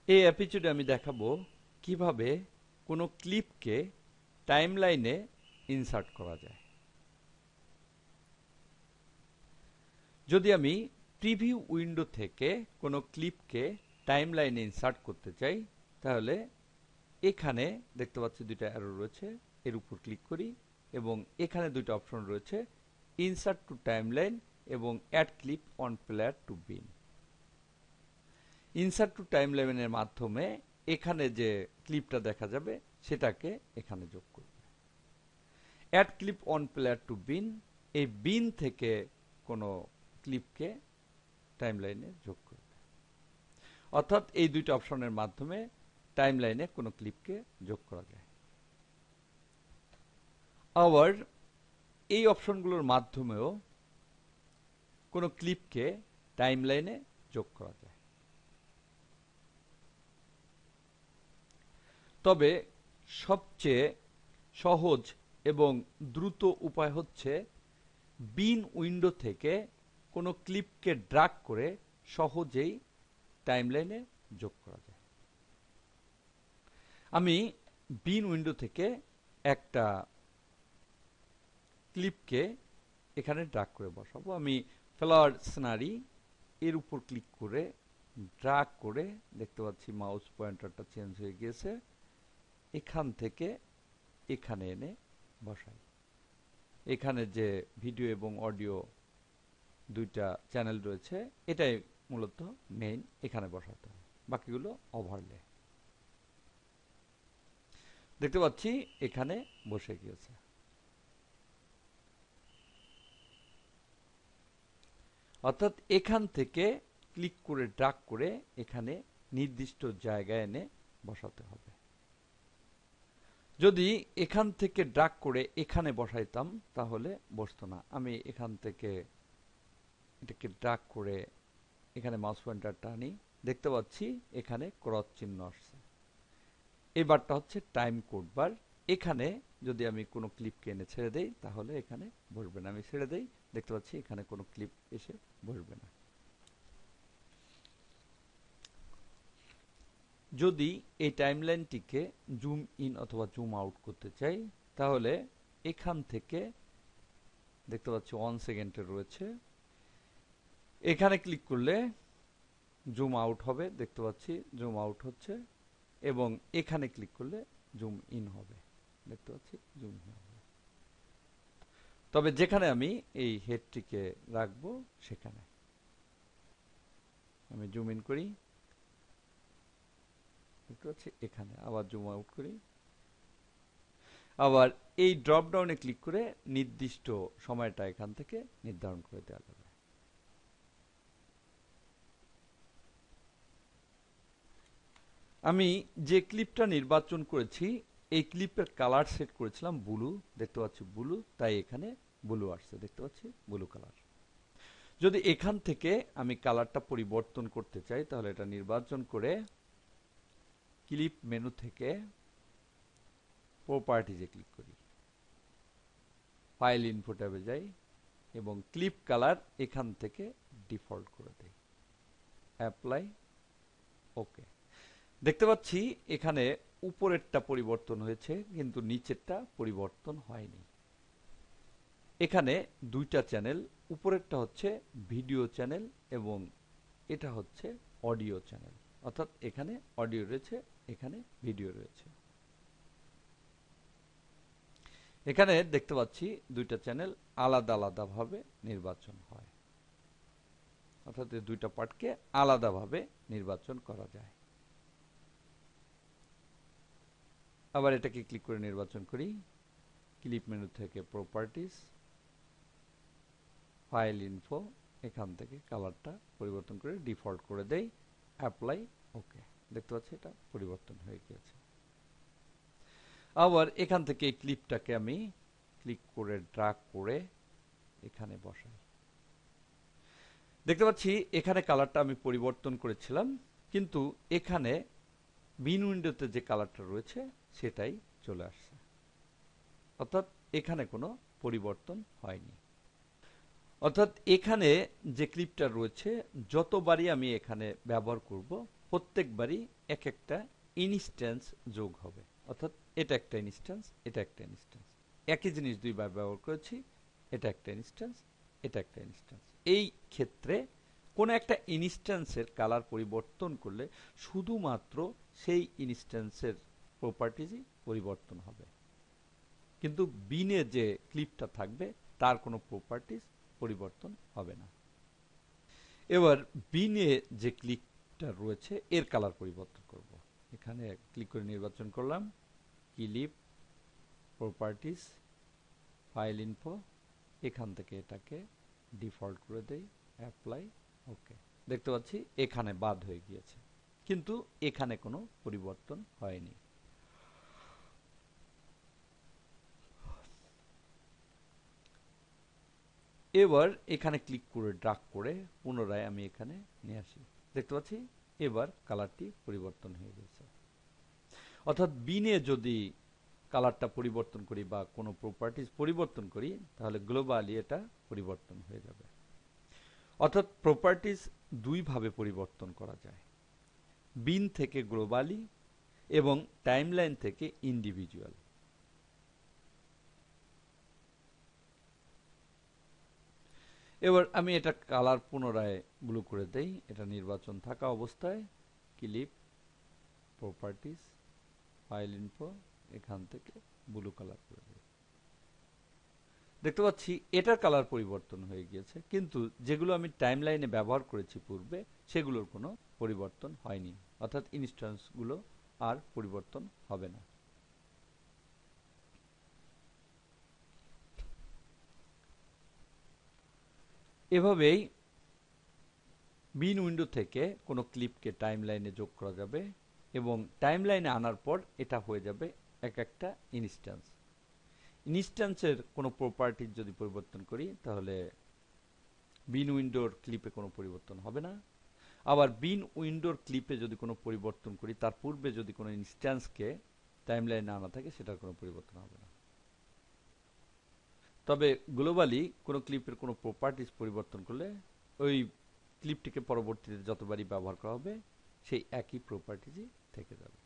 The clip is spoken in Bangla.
এই এপিসোডে আমি দেখাবো কিভাবে কোনো ক্লিপকে টাইমলাইনে ইনসার্ট করা যায়। যদি আমি প্রিভিউ উইন্ডো থেকে কোনো ক্লিপকে টাইমলাইনে ইনসার্ট করতে চাই, তাহলে এখানে দেখতে পাচ্ছি দুইটা অ্যারো রয়েছে, এর উপর ক্লিক করি এবং এখানে দুইটা অপশন রয়েছে, ইনসার্ট টু টাইমলাইন এবং add clip on player to bin. Insert to টাইমলাইনের মাধ্যমে এখানে যে ক্লিপটা দেখা যাবে সেটাকে এখানে যোগ করবে। Add clip on player to bin, এই বিন থেকে কোনো ক্লিপকে টাইমলাইনে যোগ করবে। অর্থাৎ এই দুইটা অপশনের মাধ্যমে টাইমলাইনে কোনো ক্লিপকে যোগ করা যায়। আবার এই অপশনগুলোর মাধ্যমেও কোনো ক্লিপকে টাইমলাইনে যোগ করা যায়। তবে সবচেয়ে সহজ এবং দ্রুত উপায় হচ্ছে বিন উইন্ডো থেকে কোনো ক্লিপকে ড্রাগ করে সহজেই টাইমলাইনে যোগ করা যায়। আমি বিন উইন্ডো থেকে একটা ক্লিপকে এখানে ড্রাগ করে বসাবো। আমি ফ্লাওয়ার সিনারি এর উপর ক্লিক করে ড্রাগ করে দেখতে পাচ্ছি মাউস পয়েন্টারটা চেঞ্জ হয়ে গিয়েছে, এখান থেকে এখানে এনে বসাই। এখানে যে ভিডিও এবং অডিও দুইটা চ্যানেল রয়েছে, এটাই মূলত মেইন, এখানে বসাতে হয়, বাকিগুলো ওভারলে। দেখতে পাচ্ছি এখানে বসে গিয়েছে। অর্থাৎ এখান থেকে ক্লিক করে ড্রাগ করে এখানে নির্দিষ্ট জায়গায় এনে বসাতে হবে। যদি এখান থেকে ড্রাগ করে এখানে বসাইতাম তাহলে বসতো না। আমি এখান থেকে এটাকে ড্রাগ করে এখানে মাউস পয়েন্টারটা আনি, দেখতে পাচ্ছি এখানে ক্রস চিহ্ন আসছে। এই বারটা হচ্ছে টাইম কোড বার। এখানে যদি আমি কোনো ক্লিপকে এনে ছেড়ে দেই তাহলে এখানে বসবে না। আমি ছেড়ে দেই, দেখতে পাচ্ছি এখানে কোনো ক্লিপ এসে বসবে না। যদি এই টাইমলাইনটিকে জুম ইন অথবা জুম আউট করতে চাই, তাহলে এখান থেকে দেখতে পাচ্ছি 1 সেকেন্ডের রয়েছে, এখানে ক্লিক করলে জুম আউট হবে, দেখতে পাচ্ছি জুম আউট হচ্ছে, এবং এখানে ক্লিক করলে জুম ইন হবে, দেখতে পাচ্ছি জুম ইন হবে। তবে যেখানে আমি এই হেডটিকে রাখবো সেখানে আমি জুম ইন করি, দেখতে পাচ্ছি এখানে, আবার জুম আউট করি, আবার এই ড্রপ ডাউনে ক্লিক করে নির্দিষ্ট সময়টা এখান থেকে নির্ধারণ করে দেওয়া যাবে। আমি যে ক্লিপটা নির্বাচন করেছি এই ক্লিপের কালার সেট করেছিলাম ব্লু, দেখতে পাচ্ছি ব্লু, তাই এখানে ব্লু আসছে, দেখতে পাচ্ছি ব্লু কালার। যদি এখান থেকে আমি কালারটা পরিবর্তন করতে চাই তাহলে এটা নির্বাচন করে ক্লিপ মেনু থেকে প্রপার্টিজে ক্লিক করি, ফাইল ইনফো ট্যাবে যাই এবং ক্লিপ কালার এখান থেকে ডিফল্ট করে দেই, অ্যাপ্লাই, ওকে। দেখতে পাচ্ছি এখানে উপরেরটা পরিবর্তন হয়েছে কিন্তু নিচেরটা পরিবর্তন হয়নি। এখানে দুইটা চ্যানেল, উপরেরটা হচ্ছে ভিডিও চ্যানেল এবং এটা হচ্ছে অডিও চ্যানেল, অর্থাৎ এখানে অডিও রয়েছে, এখানে ভিডিও রয়েছে। এখানে দেখতে পাচ্ছি দুইটা চ্যানেল আলাদা আলাদাভাবে নির্বাচন হয়, অর্থাৎ এই দুইটা পার্টকে আলাদাভাবে নির্বাচন করা যায়। আবার এটাকে ক্লিক করে নির্বাচন করি, ক্লিপ মেনু থেকে প্রপার্টিজ, ফাইল ইনফো, এখান থেকে কালারটা পরিবর্তন করে ডিফল্ট করে দেই, অ্যাপ্লাই, ওকে। দেখতে পাচ্ছি এটা পরিবর্তন হয়ে গিয়েছে। আবার এখান থেকে এই ক্লিপটাকে আমি ক্লিক করে ড্রাগ করে এখানে বসাই। দেখতে পাচ্ছি এখানে কালারটা আমি পরিবর্তন করেছিলাম, কিন্তু এখানে বিন উইন্ডোতে যে কালারটা রয়েছে সেটাই চলে আসছে, অর্থাৎ এখানে কোনো পরিবর্তন হয়নি। অর্থাৎ এখানে যে ক্লিপটা রয়েছে যতবারই আমি এখানে ব্যবহার করব প্রত্যেকবারই এক একটা ইনস্ট্যান্স যোগ হবে, অর্থাৎ এটা একটা ইনস্ট্যান্স, এটা একটা ইনস্ট্যান্স, একই জিনিস দুইবার ব্যবহার করেছি, এটা একটা ইনস্ট্যান্স, এটা একটা ইনস্ট্যান্স। এই ক্ষেত্রে কোন একটা ইনস্ট্যান্সের কালার পরিবর্তন করলে শুধুমাত্র সেই ইনস্ট্যান্সের প্রপার্টিজই পরিবর্তন হবে, কিন্তু বিনে যে ক্লিপটা থাকবে তার কোনো প্রপার্টিজ পরিবর্তন হবে না। এবার বিনে যে ক্লিপটা রয়েছে এর কালার পরিবর্তন করব। এখানে ক্লিক করে নির্বাচন করলাম, ক্লিপ, প্রপার্টিজ, ফাইল ইনফো, এখান থেকে এটাকে ডিফল্ট করে দেই, অ্যাপ্লাই, ওকে। দেখতে পাচ্ছি এখানে বাদ হয়ে গিয়েছে, কিন্তু এখানে কোনো পরিবর্তন হয়নি। এবার এখানে ক্লিক করে ড্রাগ করে পুনরায় আমি এখানে নিয়ে আসি, দেখতে পাচ্ছি এবার কালারটি পরিবর্তন হয়ে গেছে। অর্থাৎ বিনে যদি কালারটা পরিবর্তন করি বা কোনো প্রপার্টিজ পরিবর্তন করি তাহলে গ্লোবালি এটা পরিবর্তন হয়ে যাবে। অর্থাৎ প্রপার্টিজ দুইভাবে পরিবর্তন করা যায়, বিন থেকে গ্লোবালি এবং টাইমলাইন থেকে ইন্ডিভিজুয়াল। এবার আমি এটা কালার পুনরায় ব্লু করে দেই, এটা নির্বাচন থাকা অবস্থায় ক্লিপ, প্রপার্টিজ, ফাইল ইনফো, এখান থেকে ব্লু কালার করে দেই। দেখতে পাচ্ছি এটার কালার পরিবর্তন হয়ে গিয়েছে, কিন্তু যেগুলো আমি টাইমলাইনে ব্যবহার করেছি পূর্বে সেগুলোর কোনো পরিবর্তন হয়নি, অর্থাৎ ইনস্ট্যান্সগুলো আর পরিবর্তন হবে না। এভাবেই বিন উইন্ডো থেকে কোনো ক্লিপকে টাইমলাইনে যোগ করা যাবে এবং টাইমলাইনে আনার পর এটা হয়ে যাবে এক একটা ইনস্ট্যান্স। ইনস্ট্যান্সের কোনো প্রপার্টির যদি পরিবর্তন করি তাহলে বিন উইন্ডোর ক্লিপে কোনো পরিবর্তন হবে না। আবার বিন উইন্ডোর ক্লিপে যদি কোনো পরিবর্তন করি তার পূর্বে যদি কোনো ইনস্ট্যান্সকে টাইমলাইনে আনা থাকে সেটার কোনো পরিবর্তন হবে না। তবে গ্লোবালি কোনো ক্লিপের কোনো প্রপার্টিজ পরিবর্তন করলে ওই ক্লিপটিকে পরবর্তীতে যতবারই ব্যবহার করা হবে সেই একই প্রপার্টিজই থেকে যাবে।